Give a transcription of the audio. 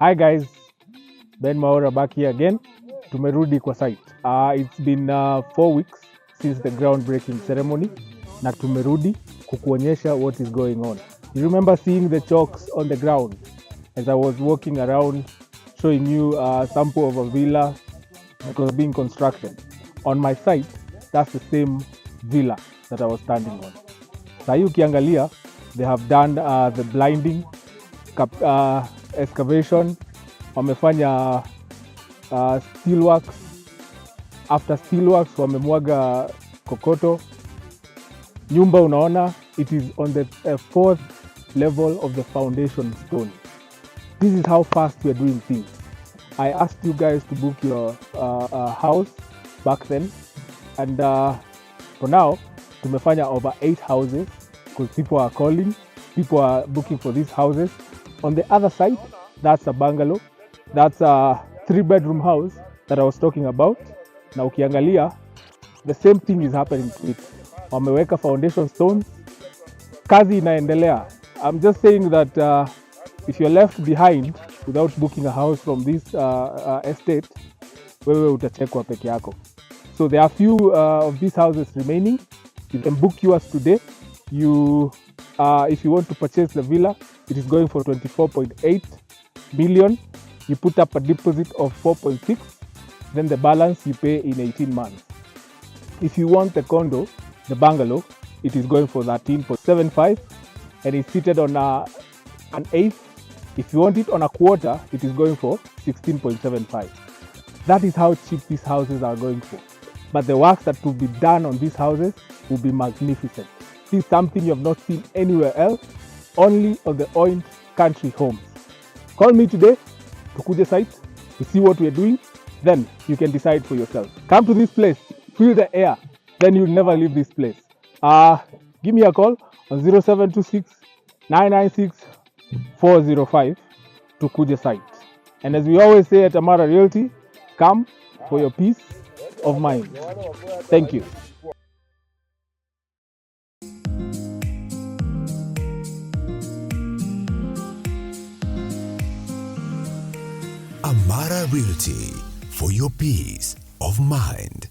Hi guys, 𝐻𝒉𝒆 back here again. Tumerudi kwa site. It's been 4 weeks since the groundbreaking ceremony na tumerudi kukuonyesha what is going on. You remember seeing the chalks on the ground as I was walking around showing you a sample of a villa that was being constructed. On my site, that's the same villa that I was standing on. Sahi ukiangalia, they have done the blinding, excavation, wamefanya steelworks. After steelworks wamemwaga kokoto. Nyumba unaona, it is on the 4th level of the foundation stone. This is how fast we are doing things. I asked you guys to book your house back then, and for now tumefanya over 8 houses because people are calling, people are booking for these houses. On the other side, that's a bungalow, that's a 3-bedroom house that I was talking about. Na ukiangalia, the same thing is happening to it. Wameweka foundation stones, kazi inaendelea. I'm just saying that if you're left behind without booking a house from this estate, wewe utachekwa peke yako. So there are few of these houses remaining. You can book yours today. If you want to purchase the villa, it is going for 24.8 million. You put up a deposit of 4.6, then the balance you pay in 18 months. If you want the condo, the bungalow, it is going for 13.75, and it's seated on an eighth. If you want it on a quarter, it is going for 16.75. That is how cheap these houses are going for. But the work that will be done on these houses will be magnificent. This is something you have not seen anywhere else, only on the Oint Country Homes. Call me today to Kuje site to see what we are doing. Then you can decide for yourself. Come to this place, feel the air, then you'll never leave this place. Give me a call on 0726 996 405 to Kuje site. And as we always say at Amara Realty, come for your peace of mind. Thank you. Amara Realty, for your peace of mind.